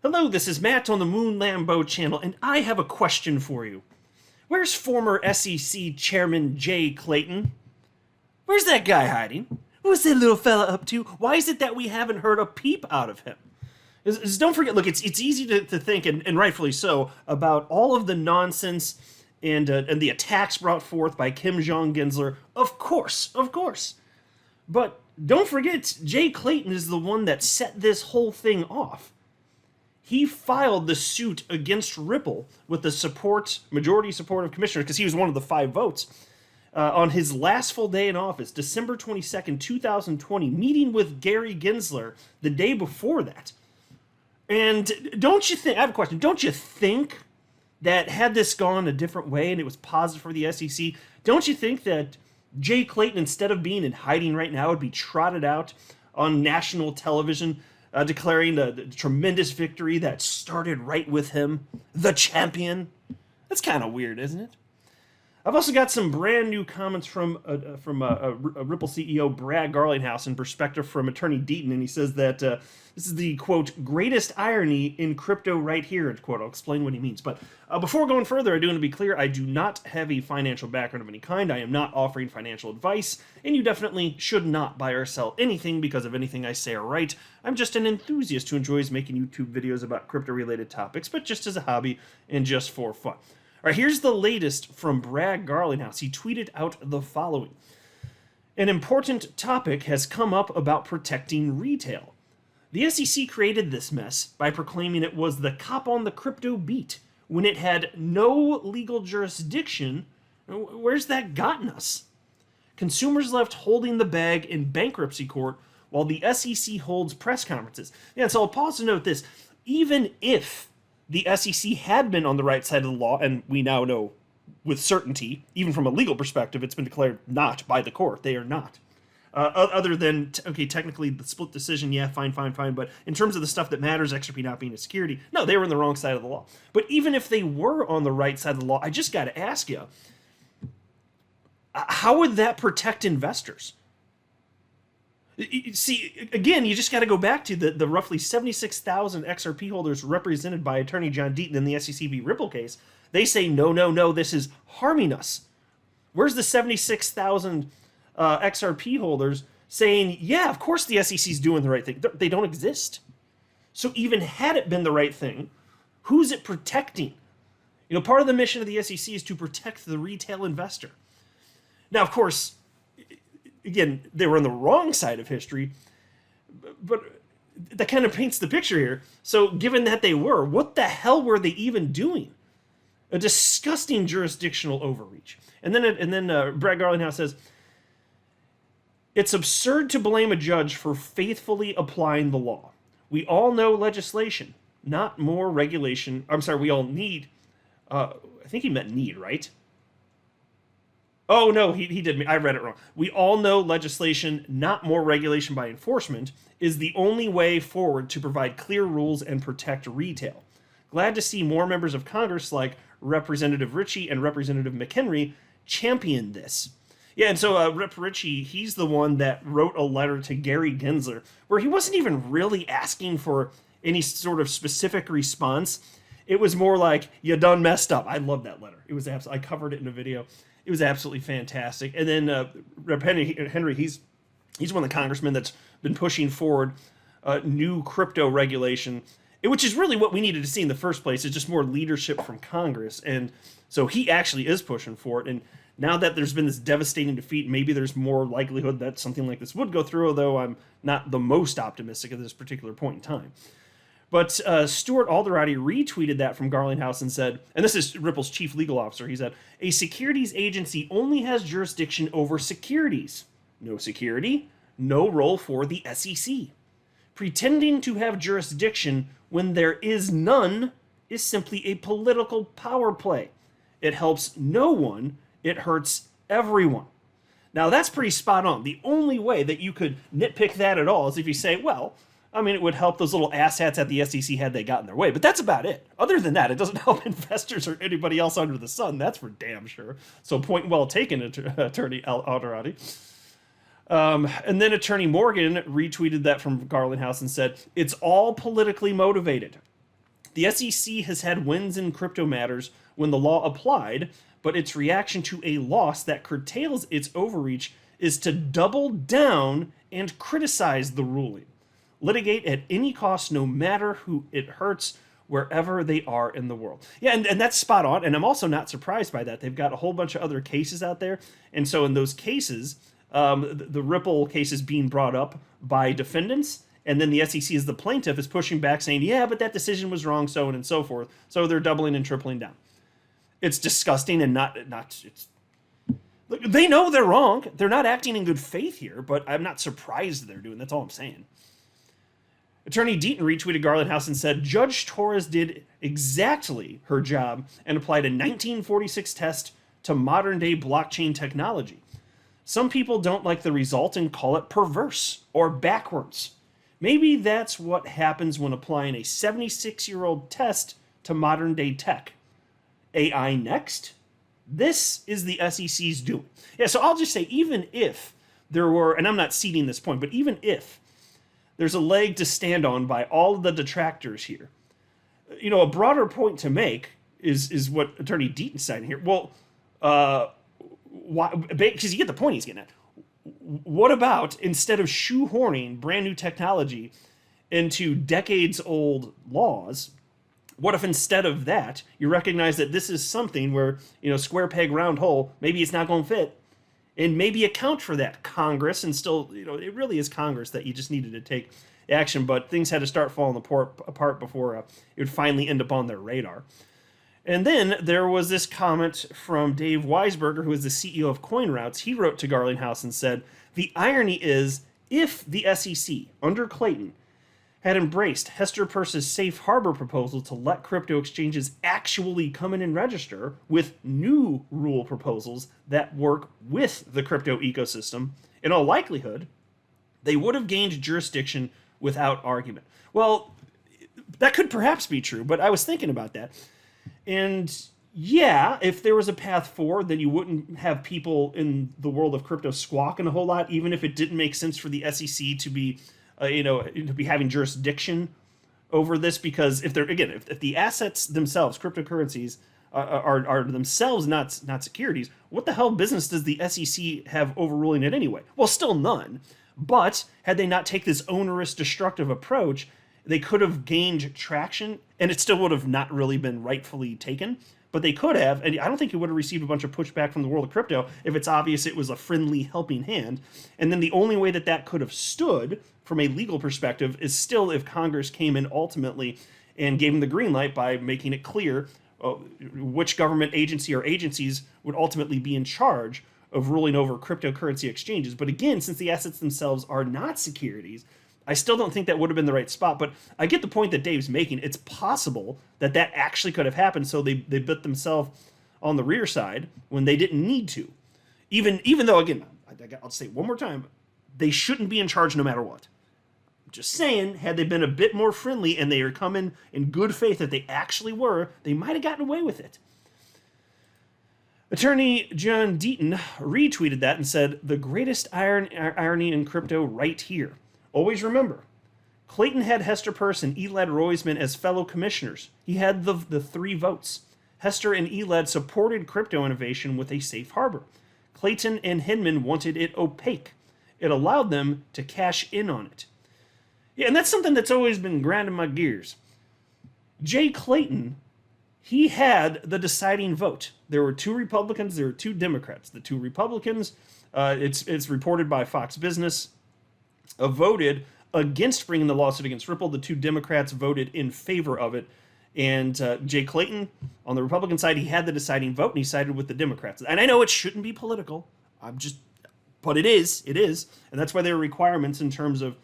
Hello, this is Matt on the Moon Lambo channel, and I have a question for you. Where's former SEC Chairman Jay Clayton? Where's that guy hiding? What's that little fella up to? Why is it that we haven't heard a peep out of him? Don't forget, look, it's easy to think, and rightfully so, about all of the nonsense and the attacks brought forth by Kim Jong-Gensler. Of course. But don't forget, Jay Clayton is the one that set this whole thing off. He filed the suit against Ripple with the majority support of commissioners, because he was one of the 5 votes, on his last full day in office, December 22nd, 2020, meeting with Gary Gensler the day before that. And I have a question, don't you think that had this gone a different way and it was positive for the SEC, don't you think that Jay Clayton, instead of being in hiding right now, would be trotted out on national television declaring the tremendous victory that started right with him, the champion? That's kind of weird, isn't it? I've also got some brand new comments from Ripple CEO Brad Garlinghouse in perspective from attorney Deaton, and he says that this is the, quote, greatest irony in crypto right here, end quote. I'll explain what he means. But before going further, I do want to be clear, I do not have a financial background of any kind. I am not offering financial advice, and you definitely should not buy or sell anything because of anything I say or write. I'm just an enthusiast who enjoys making YouTube videos about crypto-related topics, but just as a hobby and just for fun. All right, here's the latest from Brad Garlinghouse. He tweeted out the following. An important topic has come up about protecting retail. The SEC created this mess by proclaiming it was the cop on the crypto beat when it had no legal jurisdiction. Where's that gotten us? Consumers left holding the bag in bankruptcy court while the SEC holds press conferences. Yeah, so I'll pause to note this. Even if the SEC had been on the right side of the law, and we now know with certainty, even from a legal perspective, it's been declared not by the court. They are not. Other than, technically the split decision, yeah, fine, but in terms of the stuff that matters, XRP not being a security, no, they were on the wrong side of the law. But even if they were on the right side of the law, I just got to ask you, how would that protect investors? See, again, you just got to go back to the roughly 76,000 XRP holders represented by attorney John Deaton in the SEC v. Ripple case. They say, no, this is harming us. Where's the 76,000 XRP holders saying, yeah, of course the SEC's doing the right thing? They don't exist. So even had it been the right thing, who's it protecting? You know, part of the mission of the SEC is to protect the retail investor. Now, of course, again, they were on the wrong side of history, but that kind of paints the picture here. So given that they were, what the hell were they even doing? A disgusting jurisdictional overreach. And then Brad Garlinghouse says, it's absurd to blame a judge for faithfully applying the law. We all know legislation, not more regulation. I'm sorry, we all need, I think he meant need, right? Oh, no, he did. I read it wrong. We all know legislation, not more regulation by enforcement, is the only way forward to provide clear rules and protect retail. Glad to see more members of Congress like Representative Ritchie and Representative McHenry champion this. Yeah, and so Rep. Ritchie, he's the one that wrote a letter to Gary Gensler where he wasn't even really asking for any sort of specific response. It was more like, you done messed up. I love that letter. It was I covered it in a video. It was absolutely fantastic. And then Rep. Henry, he's one of the congressmen that's been pushing forward new crypto regulation, which is really what we needed to see in the first place. It's just more leadership from Congress. And so he actually is pushing for it. And now that there's been this devastating defeat, maybe there's more likelihood that something like this would go through, although I'm not the most optimistic at this particular point in time. But Stuart Alderati retweeted that from Garlinghouse and said, and this is Ripple's chief legal officer, he said, a securities agency only has jurisdiction over securities. No security, no role for the SEC. Pretending to have jurisdiction when there is none is simply a political power play. It helps no one, it hurts everyone. Now that's pretty spot on. The only way that you could nitpick that at all is if you say, well, I mean, it would help those little asshats at the SEC had they gotten their way, but that's about it. Other than that, it doesn't help investors or anybody else under the sun. That's for damn sure. So point well taken, Attorney Alderati. And then Attorney Morgan retweeted that from Garlinghouse and said, it's all politically motivated. The SEC has had wins in crypto matters when the law applied, but its reaction to a loss that curtails its overreach is to double down and criticize the ruling. Litigate at any cost, no matter who it hurts, wherever they are in the world. Yeah, and that's spot on, and I'm also not surprised by that. They've got a whole bunch of other cases out there, and so in those cases, the Ripple case is being brought up by defendants, and then the SEC as the plaintiff is pushing back saying, yeah, but that decision was wrong, so on and so forth. So they're doubling and tripling down. It's disgusting and not it's. They know they're wrong. They're not acting in good faith here, but I'm not surprised they're doing. That's all I'm saying. Attorney Deaton retweeted Garlinghouse and said, Judge Torres did exactly her job and applied a 1946 test to modern-day blockchain technology. Some people don't like the result and call it perverse or backwards. Maybe that's what happens when applying a 76-year-old test to modern-day tech. AI next? This is the SEC's doing. Yeah, so I'll just say, even if there were, and I'm not ceding this point, but even if there's a leg to stand on by all of the detractors here, you know, a broader point to make is what Attorney Deaton's citing here. Well, why? Because you get the point he's getting at. What about, instead of shoehorning brand new technology into decades-old laws, what if instead of that, you recognize that this is something where, you know, square peg, round hole, maybe it's not going to fit, and maybe account for that, Congress, and still, you know, it really is Congress that you just needed to take action, but things had to start falling apart before it would finally end up on their radar. And then there was this comment from Dave Weisberger, who is the CEO of Coinroutes. He wrote to Garlinghouse and said, the irony is, if the SEC, under Clayton, had embraced Hester Peirce's safe harbor proposal to let crypto exchanges actually come in and register with new rule proposals that work with the crypto ecosystem, in all likelihood, they would have gained jurisdiction without argument. Well, that could perhaps be true, but I was thinking about that. And yeah, if there was a path forward, then you wouldn't have people in the world of crypto squawking a whole lot, even if it didn't make sense for the SEC to be to be having jurisdiction over this, because if they're, again, if the assets themselves, cryptocurrencies, are themselves not securities, what the hell business does the SEC have overruling it anyway? Well, still none. But had they not take this onerous, destructive approach, they could have gained traction, and it still would have not really been rightfully taken. But they could have, and I don't think it would have received a bunch of pushback from the world of crypto if it's obvious it was a friendly, helping hand. And then the only way that could have stood from a legal perspective is still if Congress came in ultimately and gave them the green light by making it clear which government agency or agencies would ultimately be in charge of ruling over cryptocurrency exchanges. But again, since the assets themselves are not securities, I still don't think that would have been the right spot. But I get the point that Dave's making. It's possible that actually could have happened, so they bit themselves on the rear side when they didn't need to. Even though, again, I'll say it one more time, they shouldn't be in charge no matter what. Just saying, had they been a bit more friendly and they are coming in good faith that they actually were, they might have gotten away with it. Attorney John Deaton retweeted that and said, the greatest irony in crypto right here. Always remember, Clayton had Hester Peirce and Elad Roisman as fellow commissioners. He had the 3 votes. Hester and Elad supported crypto innovation with a safe harbor. Clayton and Hinman wanted it opaque. It allowed them to cash in on it. Yeah, and that's something that's always been grinding my gears. Jay Clayton, he had the deciding vote. There were 2 Republicans, there were 2 Democrats. The 2 Republicans, it's reported by Fox Business, voted against bringing the lawsuit against Ripple. The 2 Democrats voted in favor of it. And Jay Clayton, on the Republican side, he had the deciding vote, and he sided with the Democrats. And I know it shouldn't be political. But it is. And that's why there are requirements in terms of,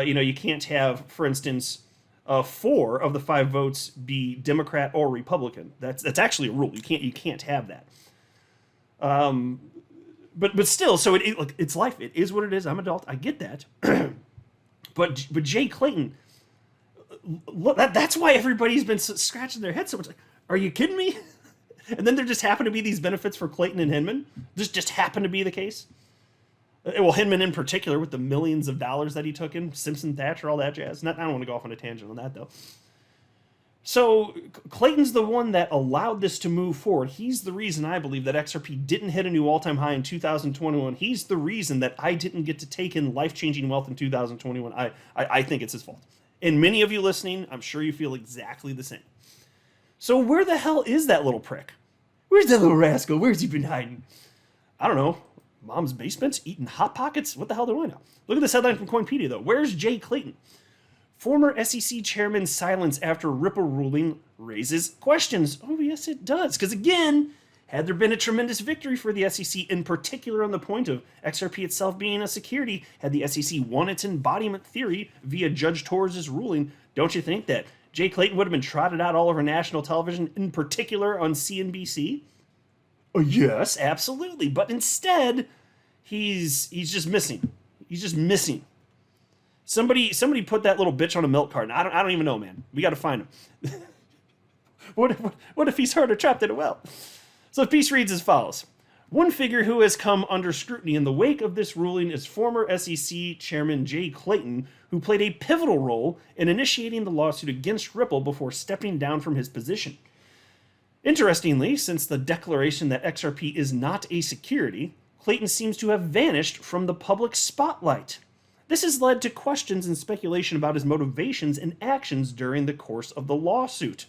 you can't have, for instance, 4 of the 5 votes be Democrat or Republican. That's actually a rule. You can't have that. But still, so it's life. It is what it is. I'm an adult. I get that. but Jay Clayton, look, that's why everybody's been scratching their heads so much. Like, are you kidding me? And then there just happen to be these benefits for Clayton and Hinman. This just happened to be the case. Well, Hinman in particular, with the millions of dollars that he took in, Simpson, Thatcher, all that jazz. I don't want to go off on a tangent on that, though. So Clayton's the one that allowed this to move forward. He's the reason I believe that XRP didn't hit a new all-time high in 2021. He's the reason that I didn't get to take in life-changing wealth in 2021. I think it's his fault. And many of you listening, I'm sure you feel exactly the same. So where the hell is that little prick? Where's that little rascal? Where's he been hiding? I don't know. Mom's basement? Eating Hot Pockets? What the hell do I know? Look at this headline from Coinpedia, though. Where's Jay Clayton? Former SEC chairman's silence after Ripple ruling raises questions. Oh, yes, it does. Because again, had there been a tremendous victory for the SEC, in particular on the point of XRP itself being a security, had the SEC won its embodiment theory via Judge Torres' ruling, don't you think that Jay Clayton would have been trotted out all over national television, in particular on CNBC? Oh, yes, absolutely. But instead, he's just missing. He's just missing. Somebody put that little bitch on a milk carton. I don't even know, man. We got to find him. What if he's hurt or trapped in a well? So the piece reads as follows. One figure who has come under scrutiny in the wake of this ruling is former SEC Chairman Jay Clayton, who played a pivotal role in initiating the lawsuit against Ripple before stepping down from his position. Interestingly, since the declaration that XRP is not a security, Clayton seems to have vanished from the public spotlight. This has led to questions and speculation about his motivations and actions during the course of the lawsuit.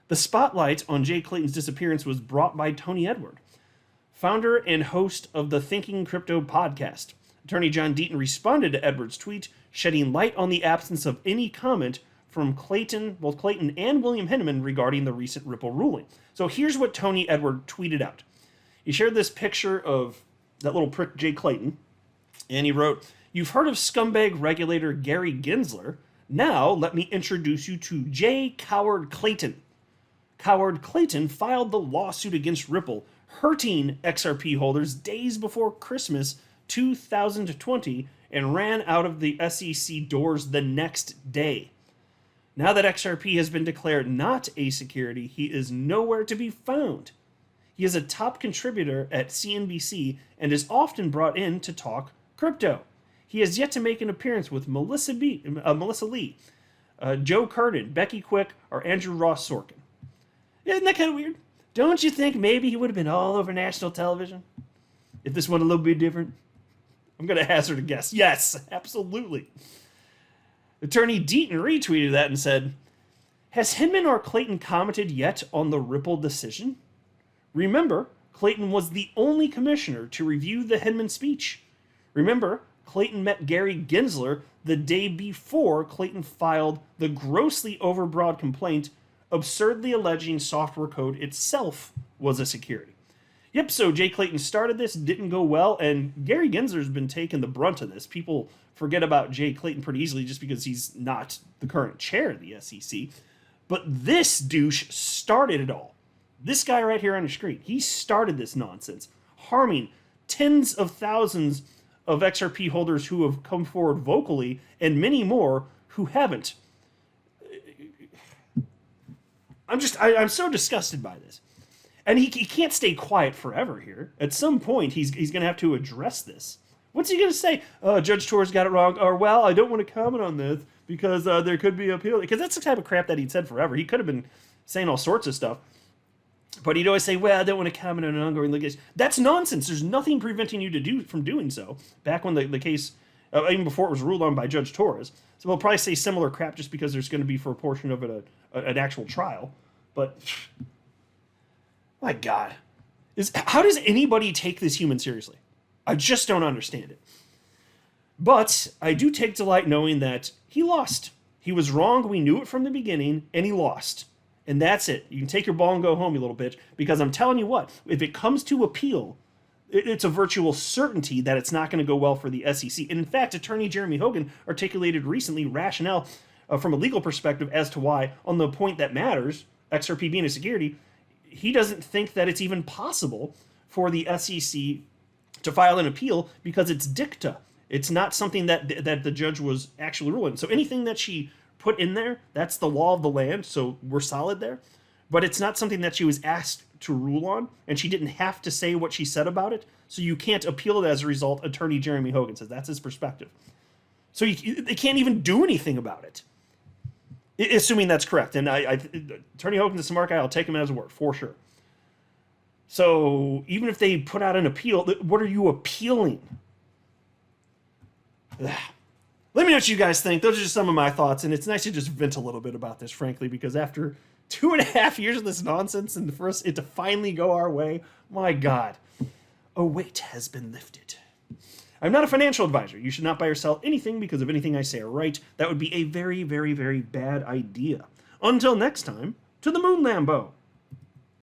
The spotlight on Jay Clayton's disappearance was brought by Tony Edward, founder and host of the Thinking Crypto podcast. Attorney John Deaton responded to Edward's tweet, shedding light on the absence of any comment from both Clayton and William Hinneman regarding the recent Ripple ruling. So here's what Tony Edward tweeted out. He shared this picture of that little prick Jay Clayton, and he wrote, "You've heard of scumbag regulator Gary Gensler. Now let me introduce you to Jay Coward Clayton. Coward Clayton filed the lawsuit against Ripple, hurting XRP holders days before Christmas 2020 and ran out of the SEC doors the next day. Now that XRP has been declared not a security, he is nowhere to be found. He is a top contributor at CNBC and is often brought in to talk crypto. He has yet to make an appearance with Melissa Lee, Joe Kernan, Becky Quick, or Andrew Ross Sorkin. Isn't that kind of weird? Don't you think maybe he would have been all over national television if this went a little bit different? I'm going to hazard a guess. Yes, absolutely. Attorney Deaton retweeted that and said, "Has Hinman or Clayton commented yet on the Ripple decision? Remember, Clayton was the only commissioner to review the Hinman speech. Remember, Clayton met Gary Gensler the day before Clayton filed the grossly overbroad complaint, absurdly alleging software code itself was a security." Yep, so Jay Clayton started this, didn't go well, and Gary Gensler's been taking the brunt of this. People forget about Jay Clayton pretty easily just because he's not the current chair of the SEC. But this douche started it all. This guy right here on your screen, he started this nonsense, harming tens of thousands of XRP holders who have come forward vocally, and many more who haven't. I'm so disgusted by this. And he can't stay quiet forever here. At some point, he's going to have to address this. What's he going to say? Judge Torres got it wrong. Or, well, I don't want to comment on this because there could be appeal. Because that's the type of crap that he'd said forever. He could have been saying all sorts of stuff. But he'd always say, well, I don't want to comment on an ongoing litigation. That's nonsense. There's nothing preventing you from doing so. Back when the case, even before it was ruled on by Judge Torres. So we'll probably say similar crap just because there's going to be for a portion of it an actual trial. But... my God. How does anybody take this human seriously? I just don't understand it. But I do take delight knowing that he lost. He was wrong. We knew it from the beginning, and he lost. And that's it. You can take your ball and go home, you little bitch. Because I'm telling you what, if it comes to appeal, it's a virtual certainty that it's not going to go well for the SEC. And in fact, Attorney Jeremy Hogan articulated recently rationale from a legal perspective as to why, on the point that matters, XRP being a security, he doesn't think that it's even possible for the SEC to file an appeal because it's dicta. It's not something that the judge was actually ruling. So anything that she put in there, that's the law of the land, so we're solid there. But it's not something that she was asked to rule on, and she didn't have to say what she said about it, so you can't appeal it as a result. Attorney Jeremy Hogan says that's his perspective. So they can't even do anything about it. Assuming that's correct. And Attorney Hogan to Samarkand, I'll take him as a word, for sure. So even if they put out an appeal, what are you appealing? Let me know what you guys think. Those are just some of my thoughts, and it's nice to just vent a little bit about this, frankly, because after 2.5 years of this nonsense and for it to finally go our way, my God, a weight has been lifted. I'm not a financial advisor. You should not buy or sell anything because of anything I say or write. That would be a very, very, very bad idea. Until next time, to the moon, Lambo.